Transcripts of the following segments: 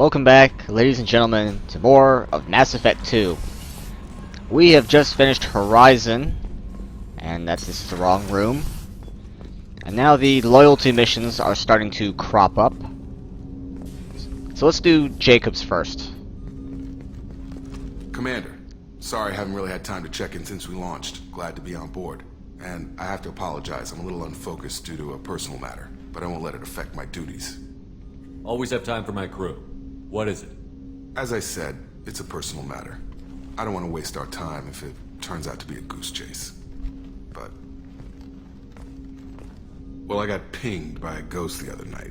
welcome back, ladies and gentlemen, to more of Mass Effect 2. We have just finished Horizon, and this is the wrong room. And now the loyalty missions are starting to crop up. So let's do Jacob's first. Commander, sorry I haven't really had time to check in since we launched. Glad to be on board. And I have to apologize, I'm a little unfocused due to a personal matter, but I won't let it affect my duties. Always have time for my crew. What is it? As I said, it's a personal matter. I don't want to waste our time if it turns out to be a goose chase. But... well, I got pinged by a ghost the other night.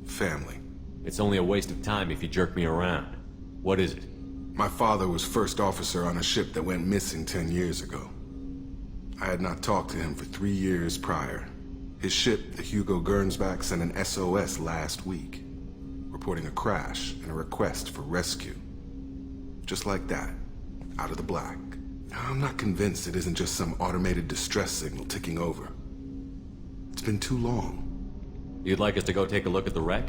Family. It's only a waste of time if you jerk me around. What is it? My father was first officer on a ship that went missing 10 years ago. I had not talked to him for 3 years prior. His ship, the Hugo Gernsback, sent an SOS last week, reporting a crash and a request for rescue. Just like that, out of the black. I'm not convinced it isn't just some automated distress signal ticking over. It's been too long. You'd like us to go take a look at the wreck?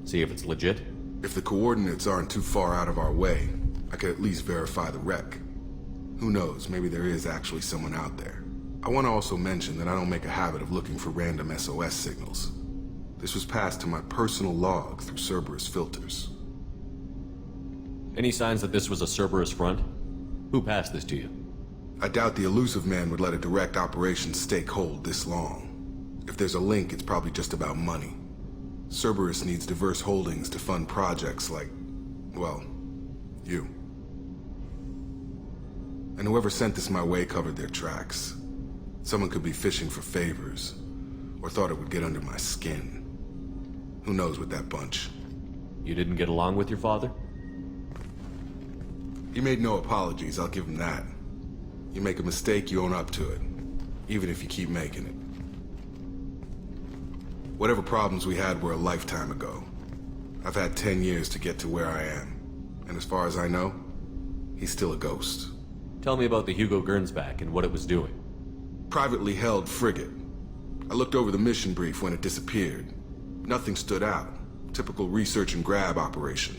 See if it's legit? If the coordinates aren't too far out of our way, I could at least verify the wreck. Who knows, maybe there is actually someone out there. I want to also mention that I don't make a habit of looking for random SOS signals. This was passed to my personal log through Cerberus filters. Any signs that this was a Cerberus front? Who passed this to you? I doubt the elusive man would let a direct operations stake hold this long. If there's a link, it's probably just about money. Cerberus needs diverse holdings to fund projects like, well, you. And whoever sent this my way covered their tracks. Someone could be fishing for favors, or thought it would get under my skin. Who knows with that bunch? You didn't get along with your father? He made no apologies, I'll give him that. You make a mistake, you own up to it, even if you keep making it. Whatever problems we had were a lifetime ago. I've had 10 years to get to where I am, and as far as I know, he's still a ghost. Tell me about the Hugo Gernsback and what it was doing. Privately held frigate. I looked over the mission brief when it disappeared. Nothing stood out. Typical research and grab operation.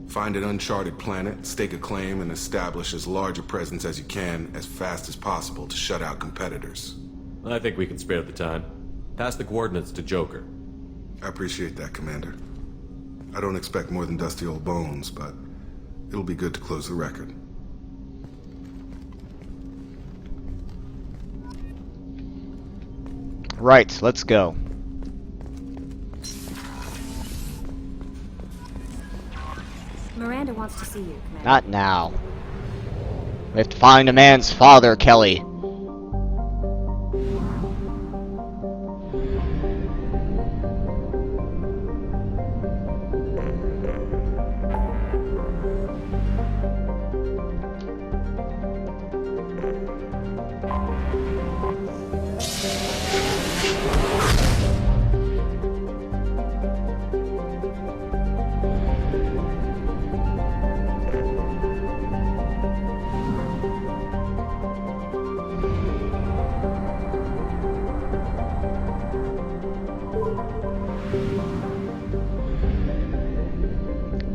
Find an uncharted planet, stake a claim, and establish as large a presence as you can as fast as possible to shut out competitors. I think we can spare the time. Pass the coordinates to Joker. I appreciate that, Commander. I don't expect more than dusty old bones, but it'll be good to close the record. Right, let's go. Miranda wants to see you, Commander. Not now. We have to find a man's father, Kelly.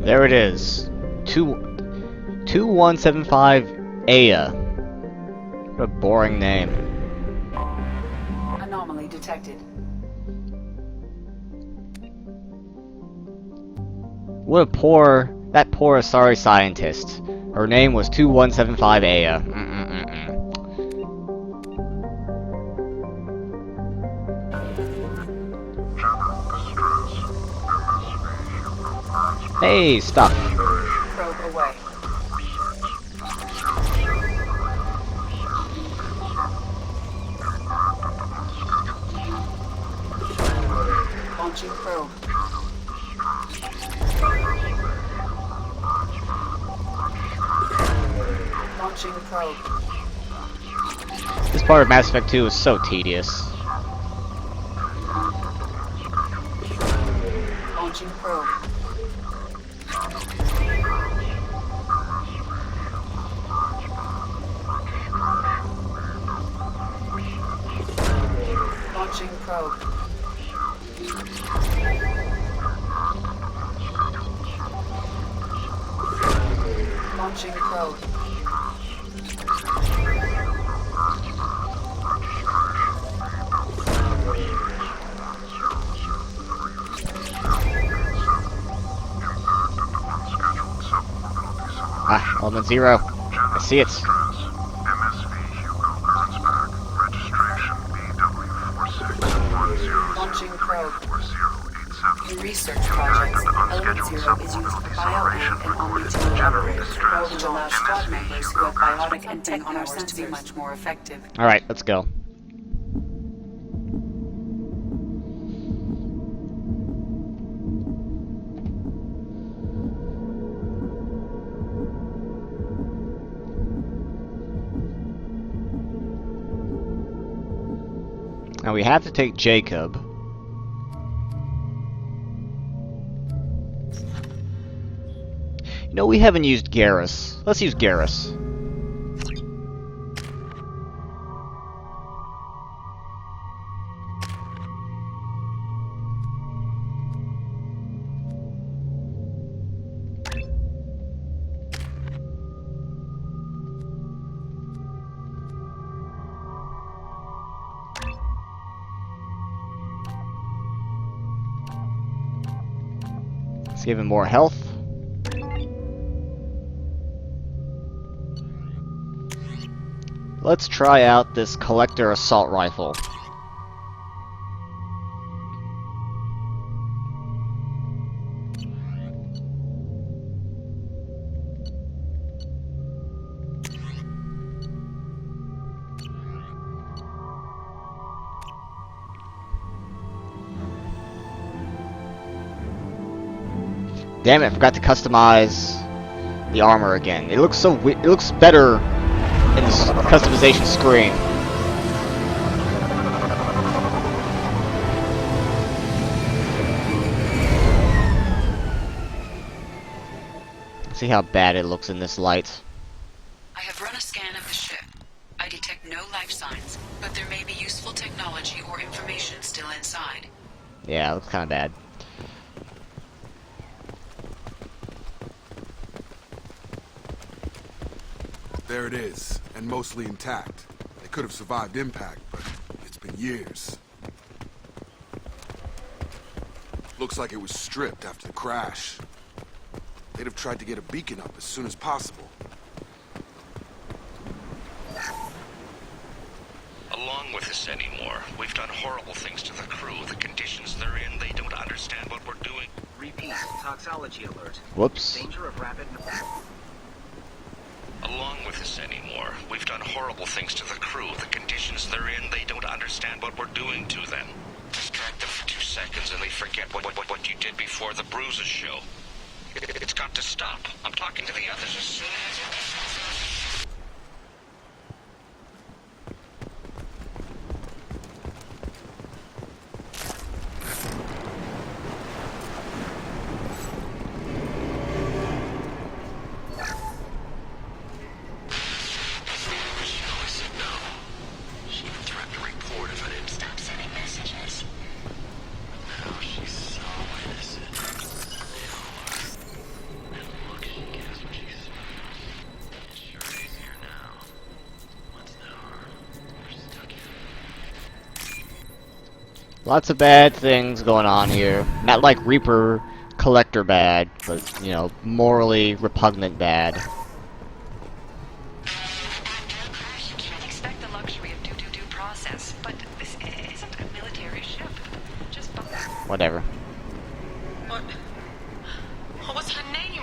There it is. 2175 Aya. What a boring name. Anomaly detected. What a that poor Asari scientist. Her name was 2175 Aya. Hey, stop. Probe away. Launching probe. Launching probe. This part of Mass Effect 2 is so tedious. Launching probe. Launching probe. Launching probe. Ah, element 0. I see it. Launching probe. In research projects, Element 0 is used for bio-ink and omni-tool upgrades, which allows squad members who have biotic and tech powers to be much more effective. Alright, let's go. Now we have to take Jacob. You know, we haven't used Garrus. Let's use Garrus. Let's give him more health. Let's try out this collector assault rifle. Damn it, I forgot to customize the armor again. It looks so it looks better in this customization screen. See how bad it looks in this light. I have run a scan of the ship. I detect no life signs, but there may be useful technology or information still inside. Yeah, it looks kind of bad. There it is, and mostly intact. They could have survived impact, but it's been years. Looks like it was stripped after the crash. They'd have tried to get a beacon up as soon as possible. Along with this anymore. We've done horrible things to the crew. The conditions they're in, they don't understand what we're doing. Repeat, toxology alert. Whoops. Danger of rapid... Along with this anymore. We've done horrible things to the crew. The conditions they're in, they don't understand what we're doing to them. Distract them for 2 seconds and they forget what you did before the bruises show. It's got to stop. I'm talking to the others as soon as... Lots of bad things going on here. Not like Reaper Collector bad, but, you know, morally repugnant bad. You can't expect the luxury of due process, but this isn't a military ship. Just... Whatever. What? What was her name?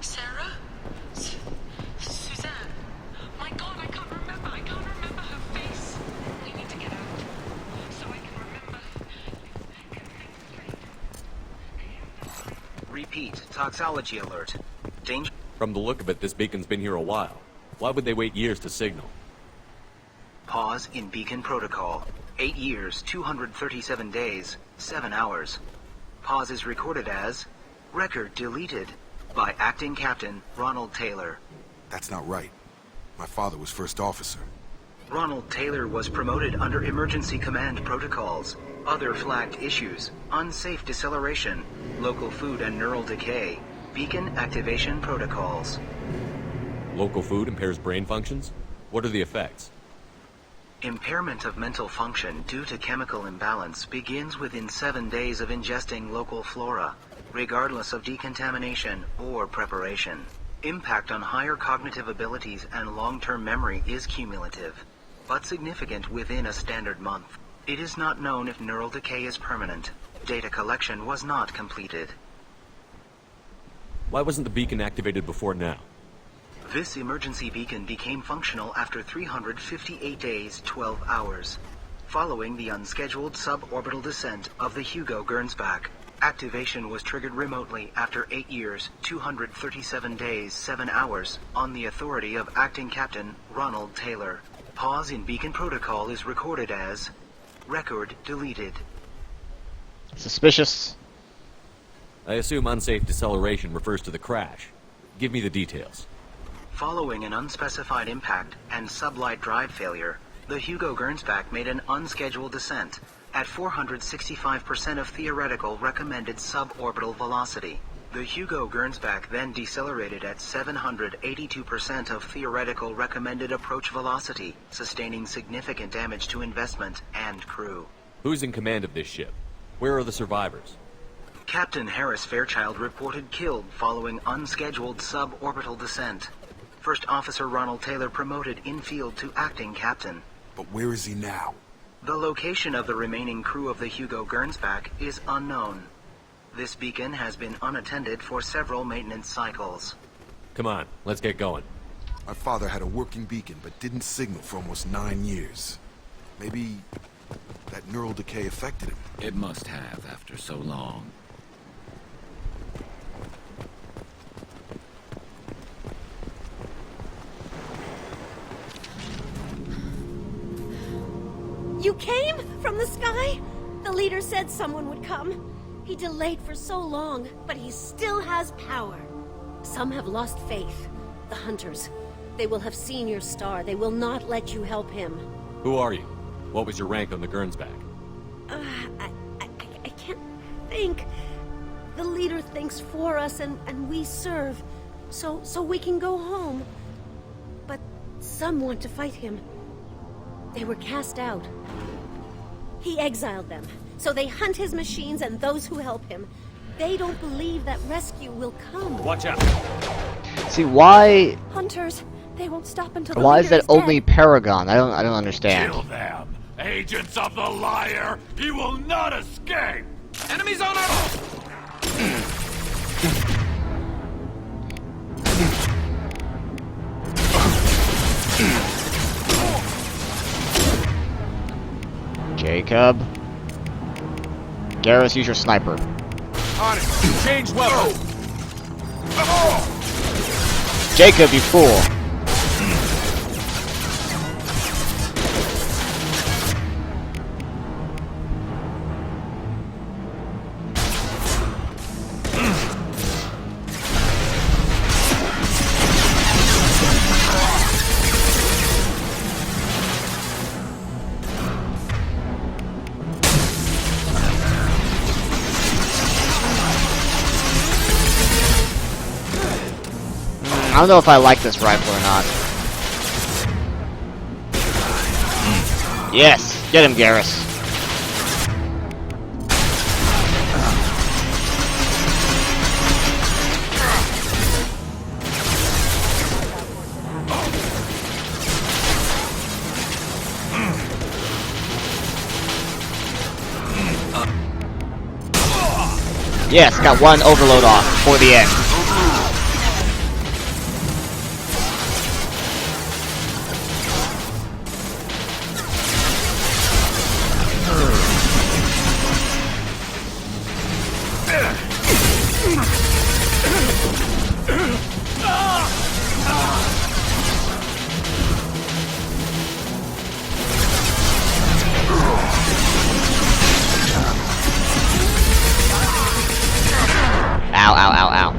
Sarah? Suzanne? My God, I can't remember. I can't remember her face. We need to get out so I can remember. Repeat, toxology alert. Danger... From the look of it, this beacon's been here a while. Why would they wait years to signal? Pause in beacon protocol. 8 years, 237 days, 7 hours. Pause is recorded as... Record deleted by Acting Captain Ronald Taylor. That's not right. My father was first officer. Ronald Taylor was promoted under emergency command protocols. Other flagged issues: unsafe deceleration, local food and neural decay, beacon activation protocols. Local food impairs brain functions? What are the effects? Impairment of mental function due to chemical imbalance begins within 7 days of ingesting local flora, regardless of decontamination or preparation. Impact on higher cognitive abilities and long-term memory is cumulative, but significant within a standard month. It is not known if neural decay is permanent. Data collection was not completed. Why wasn't the beacon activated before now? This emergency beacon became functional after 358 days, 12 hours, following the unscheduled suborbital descent of the Hugo Gernsback. Activation was triggered remotely after 8 years, 237 days, 7 hours, on the authority of Acting Captain Ronald Taylor. Pause in beacon protocol is recorded as record deleted. Suspicious. I assume unsafe deceleration refers to the crash. Give me the details. Following an unspecified impact and sublight drive failure, the Hugo Gernsback made an unscheduled descent at 465% of theoretical recommended suborbital velocity. The Hugo Gernsback then decelerated at 782% of theoretical recommended approach velocity, sustaining significant damage to investment and crew. Who's in command of this ship? Where are the survivors? Captain Harris Fairchild reported killed following unscheduled suborbital descent. First Officer Ronald Taylor promoted in-field to acting captain. But where is he now? The location of the remaining crew of the Hugo Gernsback is unknown. This beacon has been unattended for several maintenance cycles. Come on, let's get going. My father had a working beacon but didn't signal for almost 9 years. Maybe that neural decay affected him. It must have after so long. You came? From the sky? The leader said someone would come. He delayed for so long, but he still has power. Some have lost faith. The hunters. They will have seen your star. They will not let you help him. Who are you? What was your rank on the Gernsback? I can't think. The leader thinks for us and we serve. So we can go home. But some want to fight him. They were cast out. He exiled them, so they hunt his machines and those who help him. They don't believe that rescue will come. Watch out! See, why Hunters, they won't stop until the why is leader that only dead. Paragon? I don't understand. Kill them! Agents of the liar! He will not escape! Enemies on us! Jacob. Garrus, use your sniper. On it! Change weapon! Jacob, you fool. I don't know if I like this rifle or not. Yes! Get him, Garrus. Yes, got one overload off for the end. Ow, ow, ow, ow.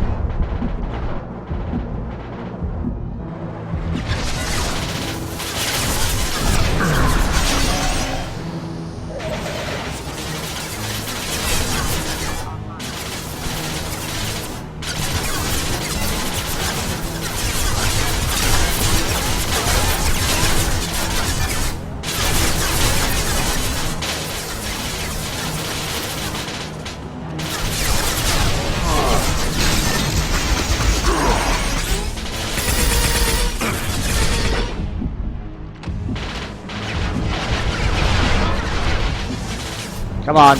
Come on.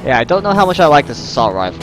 Yeah, I don't know how much I like this assault rifle.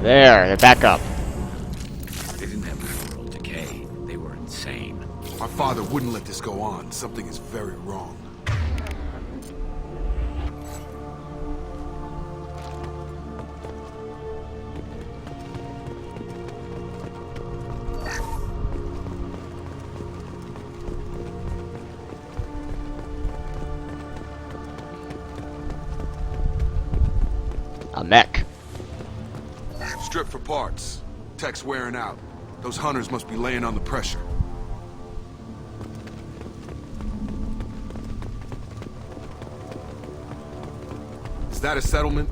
There, they're back up. They didn't have neural decay. They were insane. My father wouldn't let this go on. Something is very wrong. A mech. Strip for parts. Tech's wearing out. Those hunters must be laying on the pressure. Is that a settlement?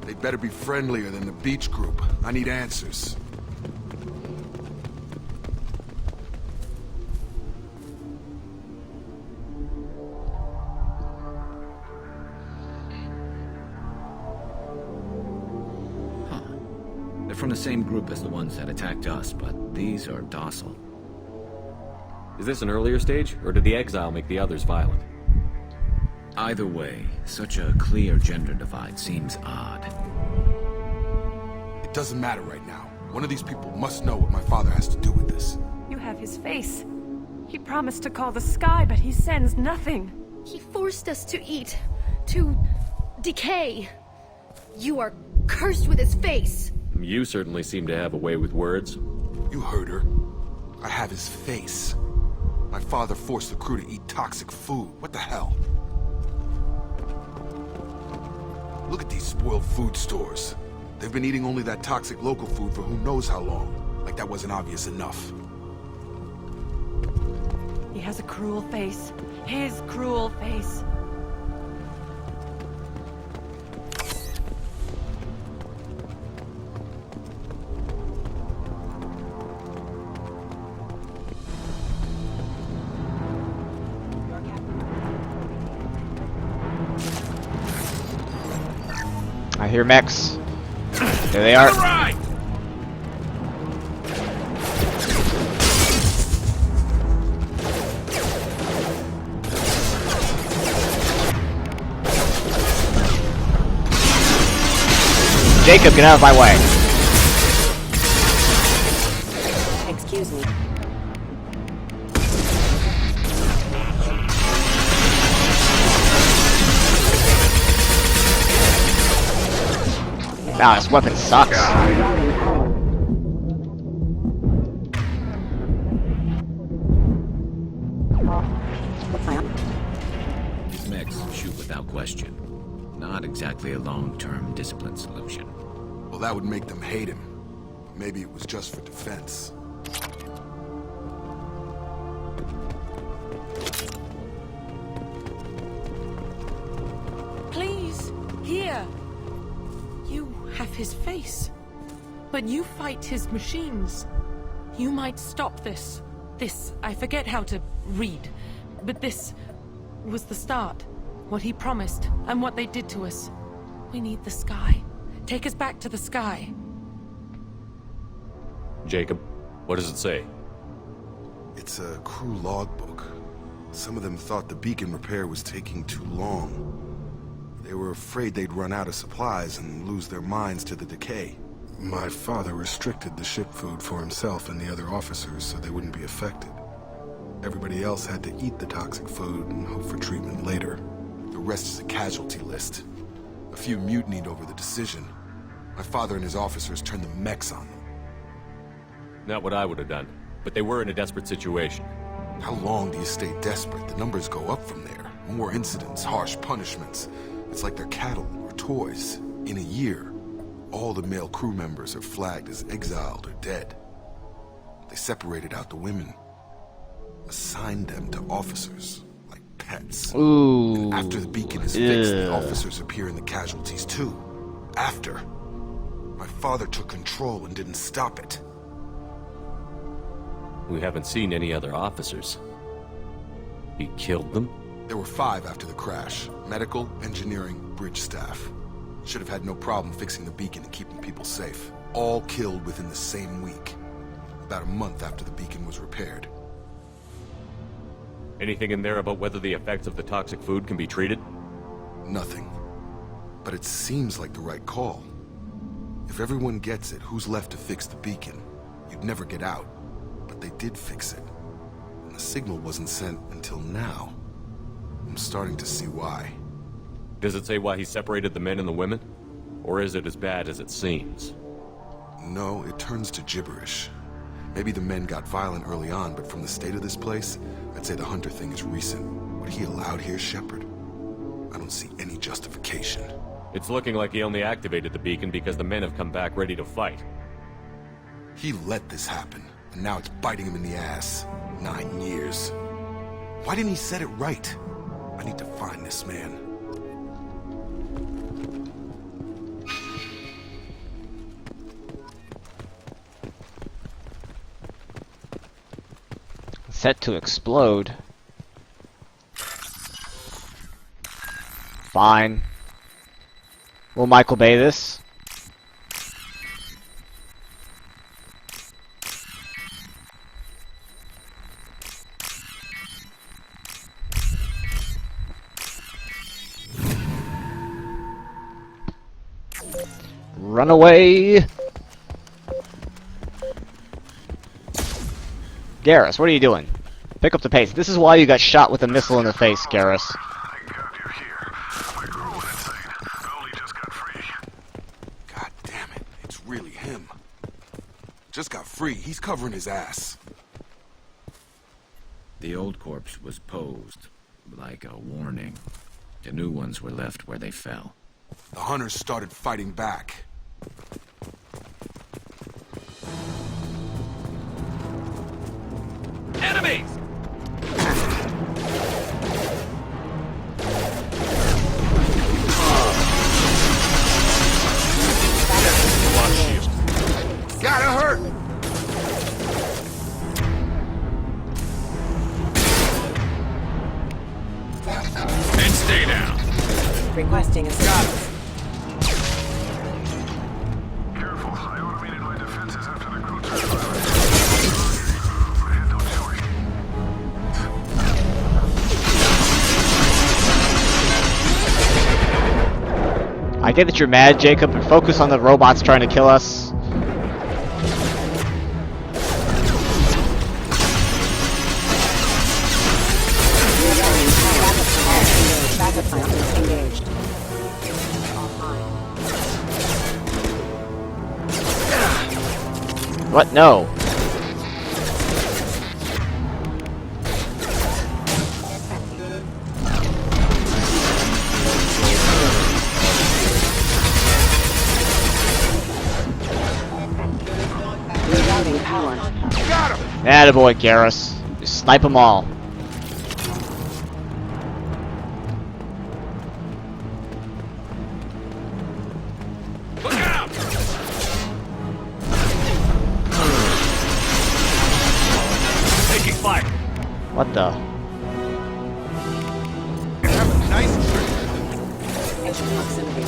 They better be friendlier than the beach group. I need answers. From the same group as the ones that attacked us, but these are docile. Is this an earlier stage, or did the exile make the others violent? Either way, such a clear gender divide seems odd. It doesn't matter right now. One of these people must know what my father has to do with this. You have his face. He promised to call the sky, but he sends nothing. He forced us to eat, to decay. You are cursed with his face. You certainly seem to have a way with words. You heard her. I have his face. My father forced the crew to eat toxic food. What the hell? Look at these spoiled food stores. They've been eating only that toxic local food for who knows how long. Like that wasn't obvious enough. He has a cruel face. His cruel face. I hear mechs. There they are. Jacob, get out of my way. Excuse me. Wow, this weapon sucks. These mechs shoot without question. Not exactly a long-term discipline solution. Well, that would make them hate him. Maybe it was just for defense. Please, here. You have his face. But you fight his machines. You might stop this. This, I forget how to read. But this was the start. What he promised, and what they did to us. We need the sky. Take us back to the sky. Jacob, what does it say? It's a crew logbook. Some of them thought the beacon repair was taking too long. They were afraid they'd run out of supplies and lose their minds to the decay. My father restricted the ship food for himself and the other officers so they wouldn't be affected. Everybody else had to eat the toxic food and hope for treatment later. The rest is a casualty list. A few mutinied over the decision. My father and his officers turned the mechs on them. Not what I would have done, but they were in a desperate situation. How long do you stay desperate? The numbers go up from there. More incidents, harsh punishments. It's like they're cattle or toys. In a year, all the male crew members are flagged as exiled or dead. They separated out the women, assigned them to officers, like pets. Ooh. And after the beacon is fixed, the officers appear in the casualties too. After. My father took control and didn't stop it. We haven't seen any other officers. He killed them? There were 5 after the crash. Medical, engineering, bridge staff. Should have had no problem fixing the beacon and keeping people safe. All killed within the same week. About a month after the beacon was repaired. Anything in there about whether the effects of the toxic food can be treated? Nothing. But it seems like the right call. If everyone gets it, who's left to fix the beacon? You'd never get out. But they did fix it. And the signal wasn't sent until now. I'm starting to see why. Does it say why he separated the men and the women? Or is it as bad as it seems? No, it turns to gibberish. Maybe the men got violent early on, but from the state of this place, I'd say the Hunter thing is recent. What he allowed here, Shepard? I don't see any justification. It's looking like he only activated the beacon because the men have come back ready to fight. He let this happen, and now it's biting him in the ass. 9 years. Why didn't he set it right? I need to find this man. Set to explode. Fine. Will Michael Bay this? Run away! Garrus, what are you doing? Pick up the pace. This is why you got shot with a missile in the face, Garrus. God damn it, it's really him. Just got free, he's covering his ass. The old corpse was posed, like a warning. The new ones were left where they fell. The hunters started fighting back. Enemies! Gotta hurt! And stay down. Requesting assistance. Careful, I automated my defenses after the crew turned I get that you're mad, Jacob, but focus on the robots trying to kill us. Backup plan engaged. What? No. Rerouting power. Attaboy, Garrus. Just snipe them all. Look out! Taking fire. What the? Extra proximity.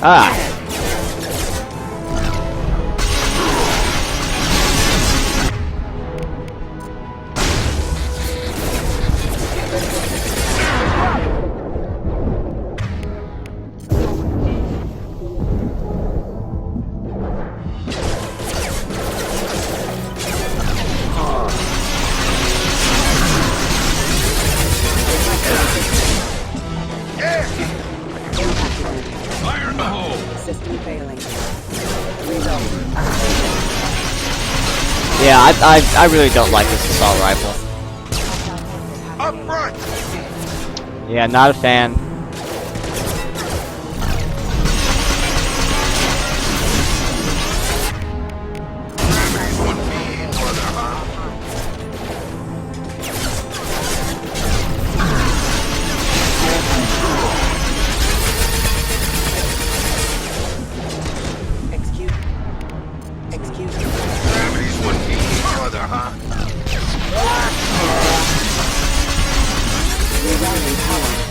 Ah! System failing. Reload. Yeah, I really don't like this assault rifle. Up front! Yeah, not a fan.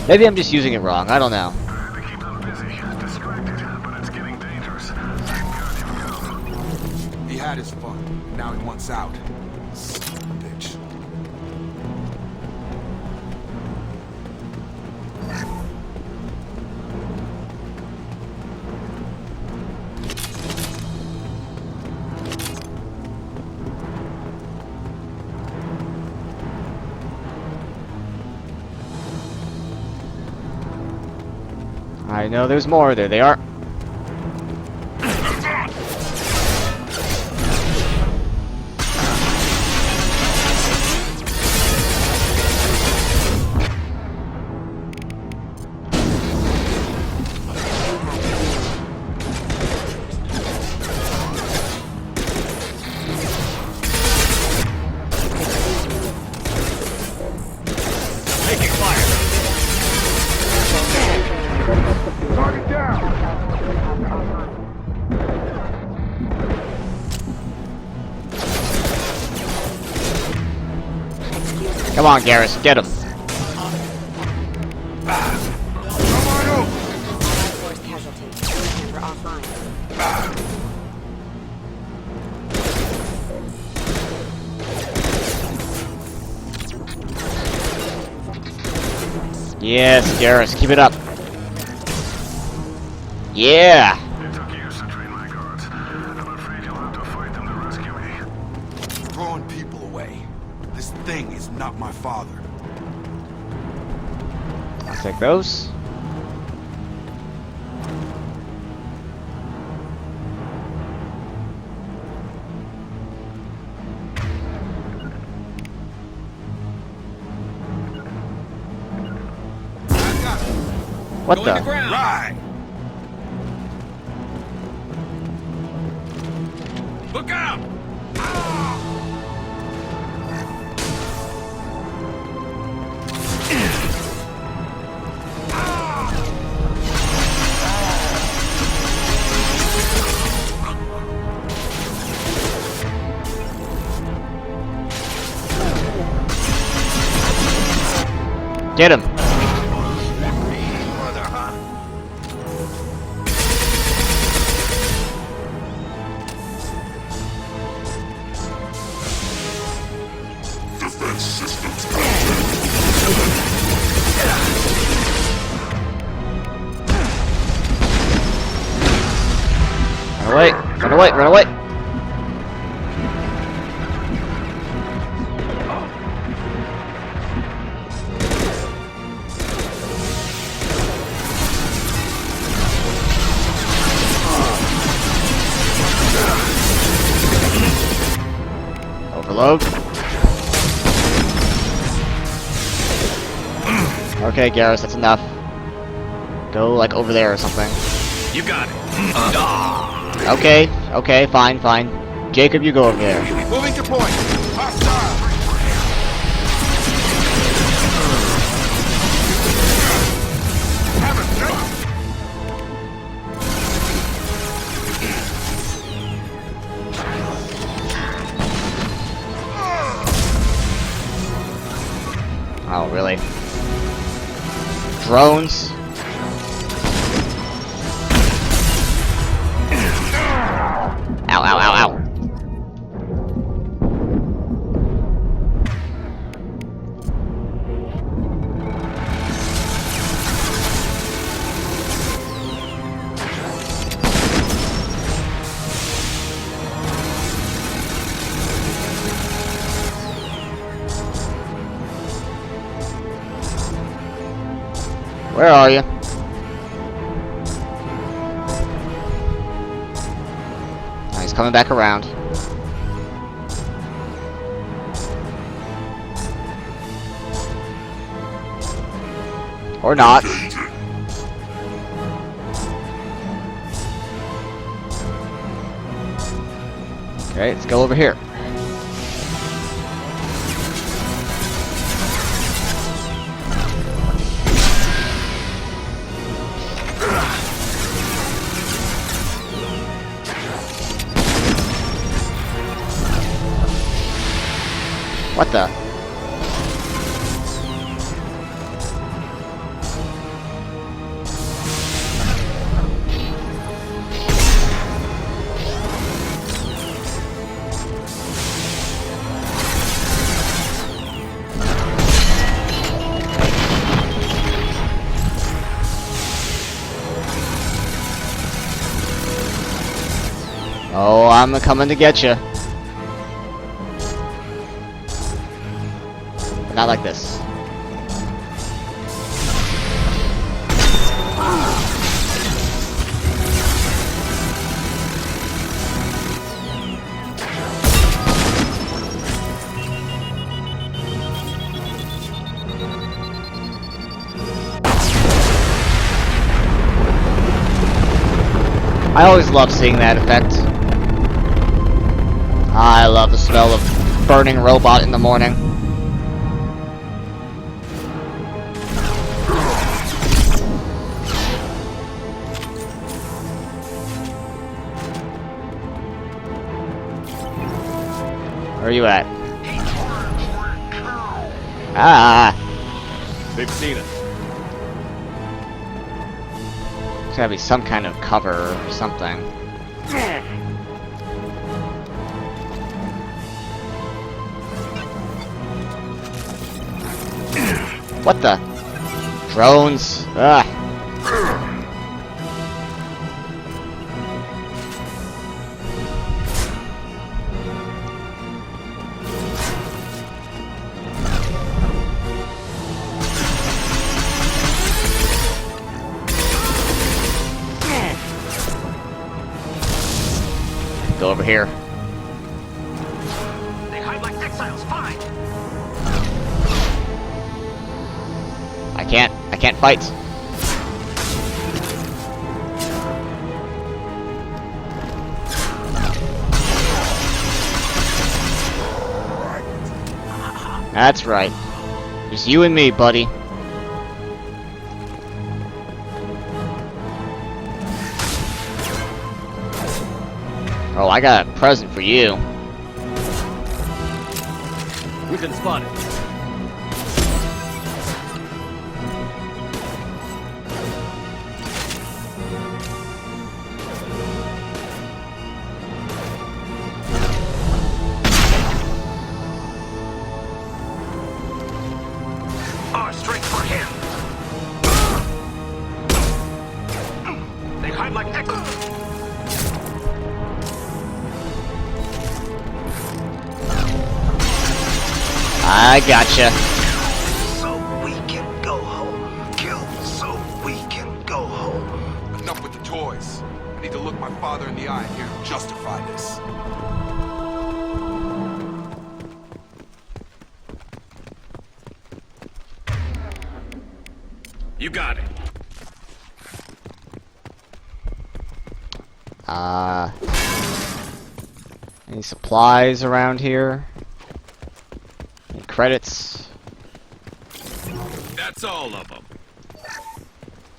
Maybe I'm just using it wrong. I don't know. They keep them busy, distracted, but it's getting dangerous. He had his fun. Now he wants out. Son of a bitch. I know there's more. There they are. Taking fire! Target down! Come on, Garrus, get him. Force casualty. Camera offline. Yes, Garrus, keep it up. Yeah. It took years to train my guards. I'm afraid you'll have to fight them to rescue me. Throwing people away. This thing is not my father. I'll take those. What Going to the? ground! Right. Look out! Get him. Run away, run away, run away. Overload. Okay, Garrus, that's enough. Go, like, over there or something. You got it. Okay, okay, fine, fine. Jacob, you go over there. Moving to point. Hostile. Oh, really? Drones? Ow, ow, ow, ow. Where are you? coming back around. Or not. Okay, let's go over here. What the? Oh, I'm coming to get you. But not like this. I always love seeing that effect. I love the smell of burning robot in the morning. Where are you at? Ah! They've seen us. There's gotta be some kind of cover or something. What the? Drones? Ugh. Go over here. They hide like exiles. Fine. I can't fight. That's right. Just you and me, buddy. Oh, I got a present for you. We've been spotted. Our strength for him. They hide like exiles. I gotcha. So we can go home. Kill so we can go home. Enough with the toys. I need to look my father in the eye here and justify this. You got it. Any supplies around here? Any credits? That's all of them.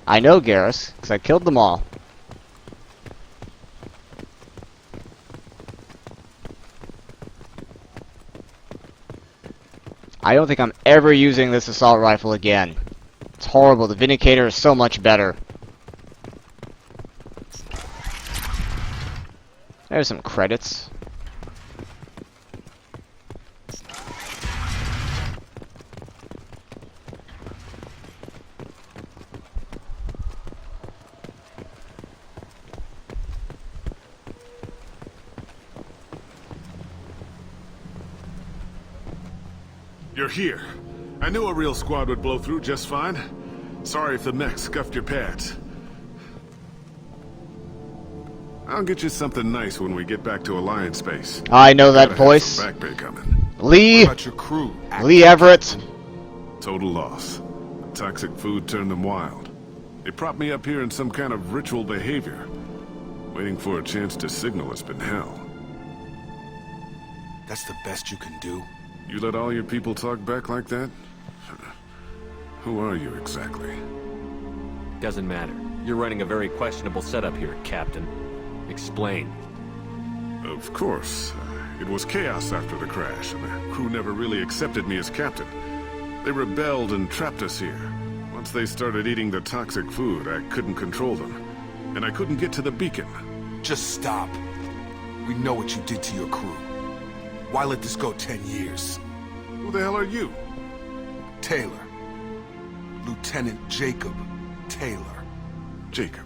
I know, Garrus, because I killed them all. I don't think I'm ever using this assault rifle again. It's horrible. The Vindicator is so much better. There's some credits. You're here. I knew a real squad would blow through just fine. Sorry if the mech scuffed your pads. I'll get you something nice when we get back to Alliance Base. I know that Gotta have voice. some back pay coming. Lee. What about your crew? Lee Everett. Total loss. The toxic food turned them wild. They propped me up here in some kind of ritual behavior. Waiting for a chance to signal has been hell. That's the best you can do? You let all your people talk back like that? Who are you exactly? Doesn't matter. You're running a very questionable setup here, Captain. Explain. Of course. It was chaos after the crash, and the crew never really accepted me as captain. They rebelled and trapped us here. Once they started eating the toxic food, I couldn't control them. And I couldn't get to the beacon. Just stop. We know what you did to your crew. Why let this go 10 years? Who the hell are you? Taylor. Lieutenant Jacob Taylor. Jacob.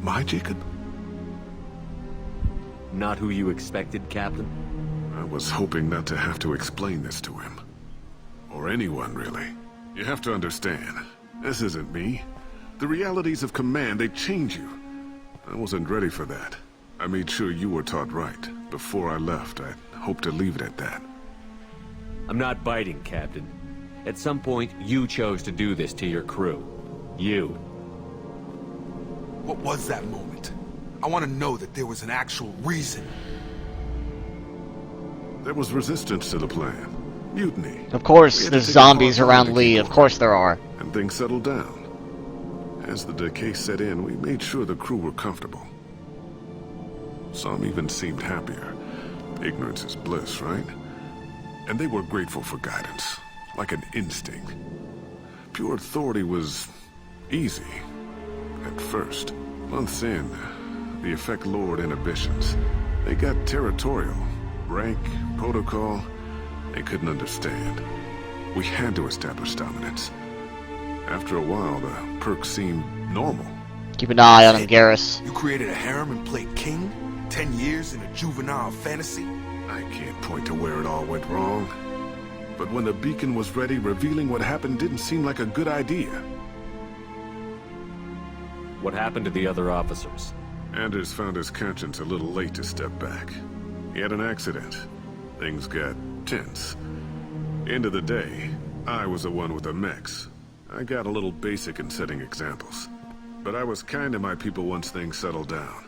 My Jacob? Not who you expected, Captain? I was hoping not to have to explain this to him. Or anyone, really. You have to understand, this isn't me. The realities of command, they change you. I wasn't ready for that. I made sure you were taught right. Before I left, I hoped to leave it at that. I'm not biting, Captain. At some point, you chose to do this to your crew. You. What was that moment? I want to know that there was an actual reason. There was resistance to the plan. Mutiny. Of course, there's zombies around Lee. Of course there are. And things settled down. As the decay set in, we made sure the crew were comfortable. Some even seemed happier. Ignorance is bliss, right? And they were grateful for guidance, like an instinct. Pure authority was easy, at first. Months in, the effect lowered inhibitions. They got territorial. Rank, protocol, they couldn't understand. We had to establish dominance. After a while, the perks seemed normal. Keep an eye on him, Garrus. You created a harem and played king? 10 years in a juvenile fantasy? I can't point to where it all went wrong. But when the beacon was ready, revealing what happened didn't seem like a good idea. What happened to the other officers? Anders found his conscience a little late to step back. He had an accident. Things got tense. End of the day, I was the one with the mechs. I got a little basic in setting examples. But I was kind to my people once things settled down.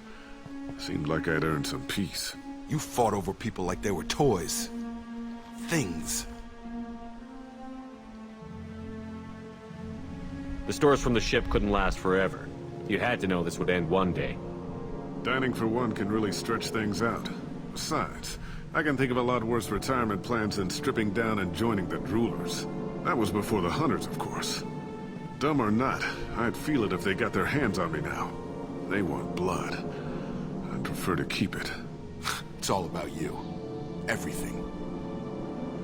Seemed like I'd earned some peace. You fought over people like they were toys. Things. The stores from the ship couldn't last forever. You had to know this would end one day. Dining for one can really stretch things out. Besides, I can think of a lot worse retirement plans than stripping down and joining the Droolers. That was before the Hunters, of course. Dumb or not, I'd feel it if they got their hands on me now. They want blood. I'd prefer to keep it. It's all about you. Everything.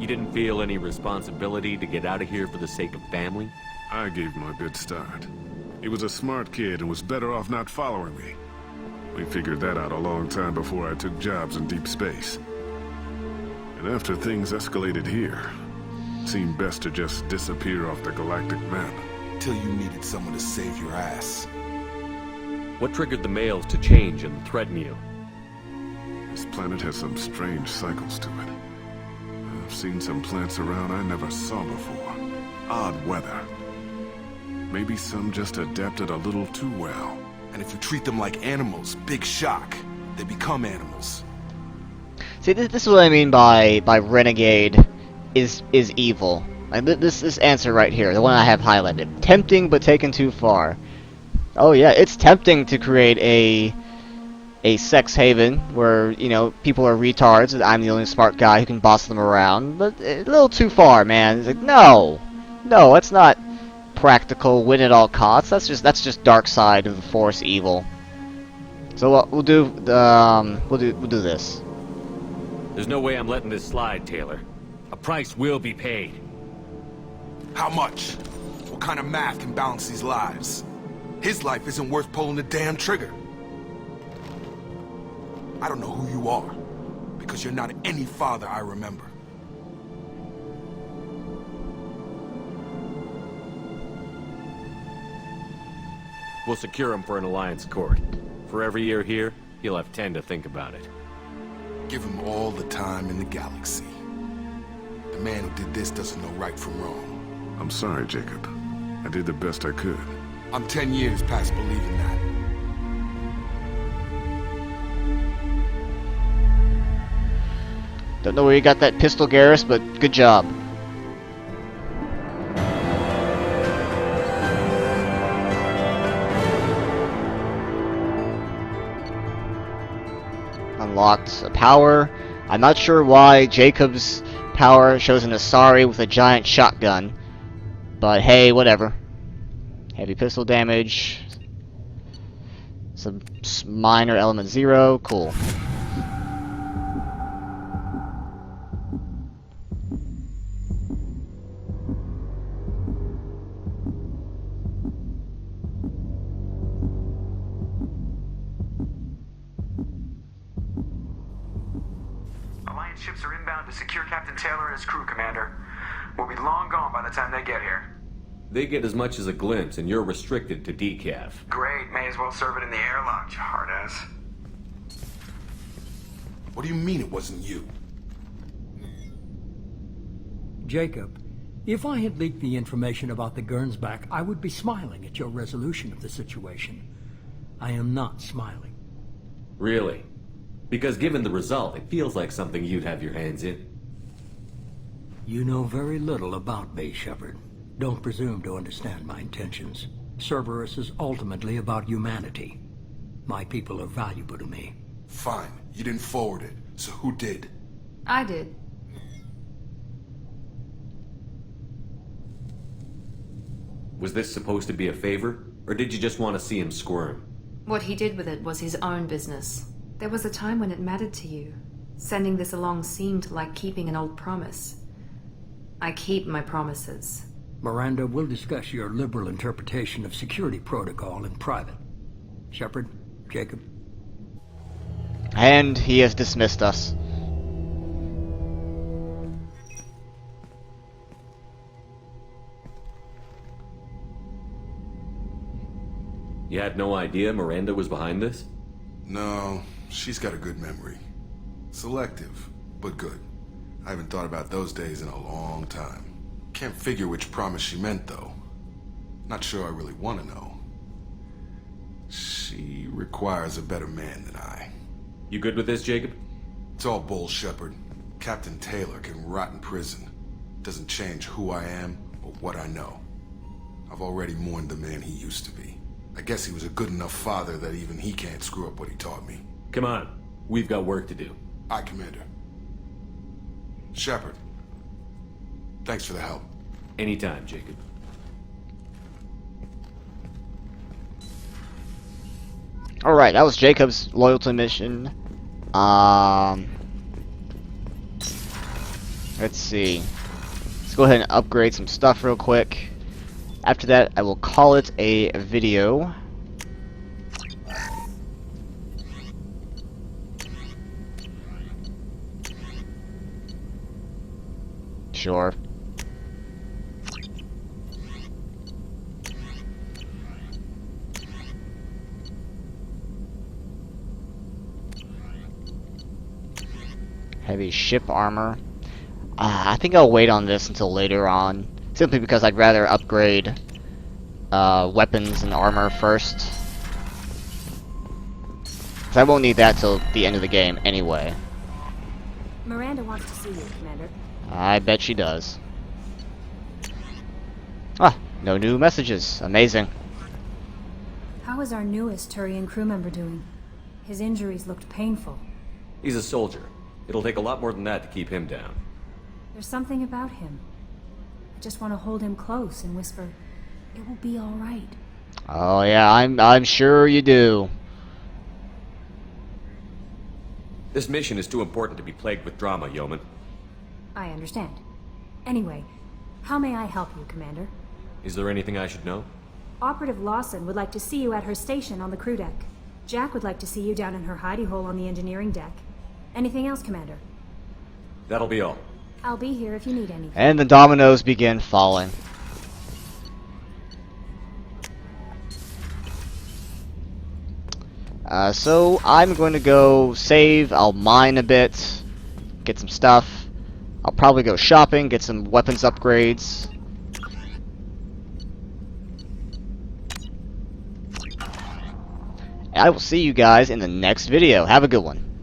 You didn't feel any responsibility to get out of here for the sake of family? I gave my bid start. He was a smart kid and was better off not following me. We figured that out a long time before I took jobs in deep space. And after things escalated here, it seemed best to just disappear off the galactic map. Till you needed someone to save your ass. What triggered the males to change and threaten you? This planet has some strange cycles to it. I've seen some plants around I never saw before. Odd weather. Maybe some just adapted a little too well. And if you treat them like animals, big shock. They become animals. See, this is what I mean by renegade is evil. Like this answer right here, the one I have highlighted. Tempting but taken too far. Oh yeah, it's tempting to create a sex haven where, you know, people are retards and I'm the only smart guy who can boss them around, but a little too far, man. It's like, no, that's not practical, win at all costs. That's just dark side of the Force evil. So we'll do this. There's no way I'm letting this slide, Taylor. A price will be paid. How much? What kind of math can balance these lives? His life isn't worth pulling the damn trigger. I don't know who you are, because you're not any father I remember. We'll secure him for an Alliance court. For every year here, You'll have 10 to think about it. Give him all the time in the galaxy. The man who did this doesn't know right from wrong. I'm sorry, Jacob. I did the best I could. I'm 10 years past believing that. Don't know where you got that pistol, Garrus, but good job. Unlocked a power. I'm not sure why Jacob's power shows an Asari with a giant shotgun, but hey, whatever. Heavy pistol damage. Some minor element 0. Cool. Alliance ships are inbound to secure Captain Taylor and his crew, Commander. We'll be long gone by the time they get here. They get as much as a glimpse, and you're restricted to decaf. Great, may as well serve it in the airlock, you hard ass. What do you mean it wasn't you? Jacob, if I had leaked the information about the Gernsback, I would be smiling at your resolution of the situation. I am not smiling. Really? Because given the result, it feels like something you'd have your hands in. You know very little about me, Shepard. Don't presume to understand my intentions. Cerberus is ultimately about humanity. My people are valuable to me. Fine. You didn't forward it. So who did? I did. Was this supposed to be a favor? Or did you just want to see him squirm? What he did with it was his own business. There was a time when it mattered to you. Sending this along seemed like keeping an old promise. I keep my promises. Miranda, we'll discuss your liberal interpretation of security protocol in private. Shepard, Jacob. And he has dismissed us. You had no idea Miranda was behind this? No, she's got a good memory. Selective, but good. I haven't thought about those days in a long time. Can't figure which promise she meant, though. Not sure I really want to know. She requires a better man than I. You good with this, Jacob? It's all bull, Shepard. Captain Taylor can rot in prison. Doesn't change who I am or what I know. I've already mourned the man he used to be. I guess he was a good enough father that even he can't screw up what he taught me. Come on. We've got work to do. Aye, Commander. Shepard. Thanks for the help. Anytime, Jacob. Alright, that was Jacob's loyalty mission. Let's see. Let's go ahead and upgrade some stuff real quick. After that, I will call it a video. Sure. Heavy ship armor. I think I'll wait on this until later on, simply because I'd rather upgrade weapons and armor first. 'Cause I won't need that till the end of the game anyway. Miranda wants to see you, Commander. I bet she does. Ah, no new messages. Amazing. How is our newest Turian crew member doing? His injuries looked painful. He's a soldier. It'll take a lot more than that to keep him down. There's something about him. I just want to hold him close and whisper, "It will be all right." Oh yeah, I'm sure you do. This mission is too important to be plagued with drama, Yeoman. I understand. Anyway, how may I help you, Commander? Is there anything I should know? Operative Lawson would like to see you at her station on the crew deck. Jack would like to see you down in her hidey hole on the engineering deck. Anything else, Commander? That'll be all. I'll be here if you need anything. And the dominoes begin falling. So I'm going to go save. I'll mine a bit, get some stuff. I'll probably go shopping, get some weapons upgrades. And I will see you guys in the next video. Have a good one.